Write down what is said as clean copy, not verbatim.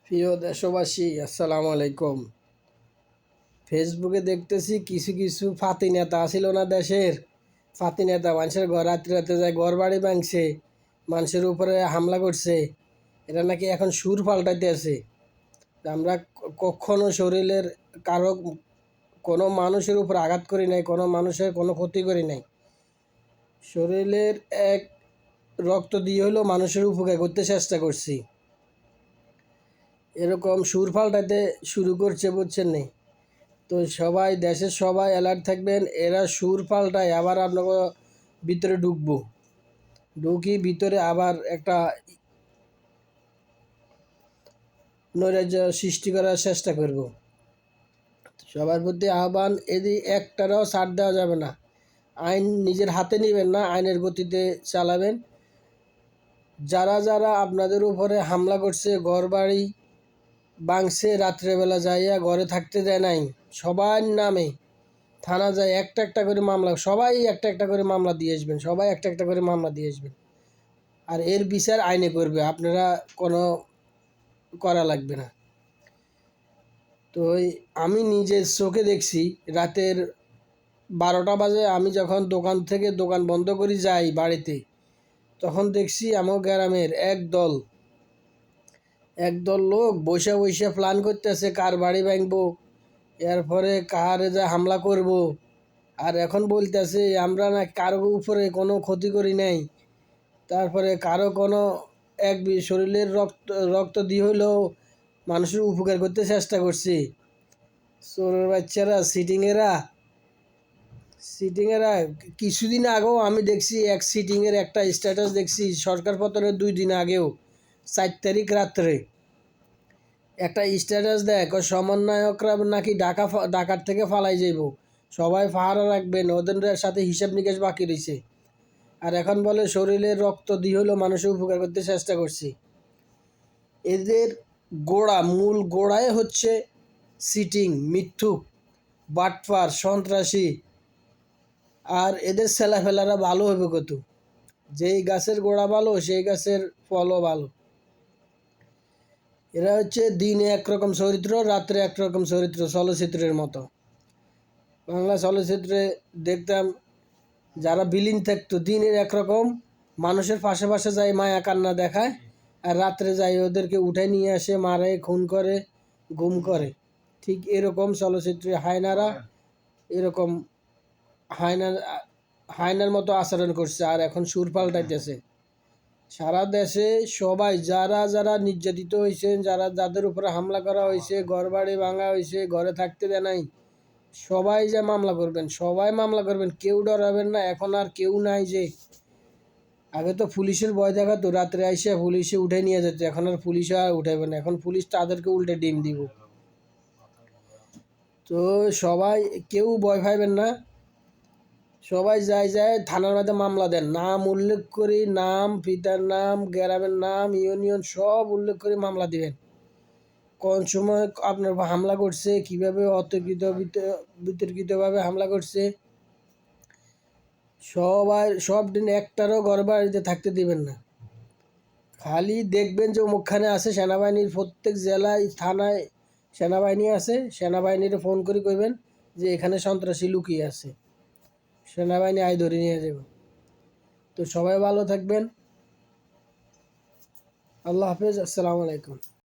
প্রিয় দেশবাসী, আসসালামু আলাইকুম। ফেসবুকে দেখতেছি কিছু কিছু ফাতি নেতা আসিল না দেশের ফাতি নেতা মানুষের ঘর রাত্রে রাতে যায়, ঘর বাড়ি ভাঙছে, মানুষের উপরে হামলা করছে। এটা নাকি এখন সুর পাল্টাইতে আছে। আমরা কখনো শরীরের কারো কোনো মানুষের উপর আঘাত করি নাই, কোনো মানুষের কোনো ক্ষতি করি নাই। শরীরের এক রক্ত দিয়ে হলেও মানুষের উপকার করতে চেষ্টা করছি। এরকম সুর পাল্টাইতে শুরু করছে, বুঝছেন নি? তো সবাই দেশের সবাই অ্যালার্ট থাকবেন। এরা সুর পাল্টায় আবার আপনাকে ভিতরে ঢুকি ভিতরে আবার একটা নৈরাজ্য সৃষ্টি করার চেষ্টা করব। সবার প্রতি আহ্বান, এদি একটারও ছাড় দেওয়া যাবে না। আইন নিজের হাতে নেবেন না, আইনের গতিতে চালাবেন। যারা যারা আপনাদের উপরে হামলা করছে, ঘর বাড়ি ভাঙছে, রাত্রেবেলা যাইয়া ঘরে থাকতে দেয় নাই, সবার নামে থানা যায় একটা একটা করে মামলা, সবাই একটা একটা করে মামলা দিয়ে আসবেন, সবাই একটা একটা করে মামলা দিয়ে আসবেন। আর এর বিচার আইনে করবে, আপনারা কোনো করা লাগবে না। তো আমি নিজের চোখে দেখছি, রাতের 12টা বাজে আমি যখন দোকান থেকে দোকান বন্ধ করে যাই বাড়িতে, তখন দেখছি আমার গ্রামের একদল লোক বসে বসে প্ল্যান করতেছে কার বাড়ি ভাঙবো, এরপরে কারে যা হামলা করব। আর এখন বলতেছে আমরা না কারো উপরে কোনো ক্ষতি করি নাই, তারপরে কারো কোনো শরীরের রক্ত দিয়ে হলেও মানুষের উপকার করতে চেষ্টা করছি। চোরের বাচ্চারা, সিটিংয়েরা কিছুদিন আগেও আমি দেখছি এক সিটিংয়ের একটা স্ট্যাটাস দেখছি, সরকার পতনের 2 দিন আগেও 4 তারিখ রাত্রে একটা স্ট্যাটাস দেয়, সমন্বয়করা নাকি ঢাকার থেকে ফালাই যাইব, সবাই পাহারা রাখবেন, ওদের সাথে হিসাব নিকাশ বাকি রয়েছে। আর এখন বলে শরীরের রক্ত দিয়ে হলেও মানুষের উপকার করতে চেষ্টা করছি। এদের মূল গোড়ায় হচ্ছে সিটিং, মিথ্যুক, বাটপার, সন্ত্রাসী। আর এদের ছেলেফেলারা ভালো হবে কত? যেই গাছের গোড়া ভালো সেই গাছের ফলও ভালো। এরা হচ্ছে দিনে একরকম চরিত্র, রাত্রে একরকম চরিত্র, চলচ্চিত্রের মতো। বাংলা চলচ্চিত্রে দেখতাম যারা বিলীন থাকতো, দিনের একরকম মানুষের পাশে পাশে যায় মায়া কান্না দেখায়, আর রাত্রে যায় ওদেরকে উঠে নিয়ে আসে, মারে, খুন করে, গুম করে। ঠিক এরকম চলচ্চিত্রে হায়নারা এরকম হায়নার মতো আচরণ করছে। আর এখন সুর পাল্টাইতেছে সারা দেশে। সবাই যারা যারা নির্যাতিত হয়েছেন, যাদের উপরে হামলা করা হয়েছে, ঘর বাড়ি ভাঙা হয়েছে, ঘরে থাকতে দেয় নাই, সবাই যে মামলা করবেন, সবাই মামলা করবেন, কেউ ডরাবেন না। এখন আর কেউ নাই যে আগে তো পুলিশের ভয় দেখাতো, রাত্রে আইসে পুলিশে উঠে নিয়ে যেত, এখন আর পুলিশে আর উঠাবে না, এখন পুলিশ তাদেরকে উল্টে ডিম দিব। তো সবাই কেউ ভয় পাইবেন না, সবাই যায় থানার মধ্যে মামলা দেন, নাম উল্লেখ করি, নাম, পিতার নাম, গ্রামের নাম, ইউনিয়ন সব উল্লেখ করে মামলা দিবেন। কোন সময় আপনার হামলা করছে, কিভাবে বিতর্কিতভাবে হামলা করছে, সব দিন একটারও ঘর বাড়িতে থাকতে দিবেন না। খালি দেখবেন যে মুখখানে আছে সেনাবাহিনীর, প্রত্যেক জেলায় থানায় সেনাবাহিনী আছে, সেনাবাহিনীর ফোন করে কইবেন যে এখানে সন্ত্রাসী লুকিয়ে আছে, সেনাবাহিনী আয় ধরে নিয়ে যাবে। তো সবাই ভালো থাকবেন। আল্লাহ হাফেজ, আসসালামু আলাইকুম।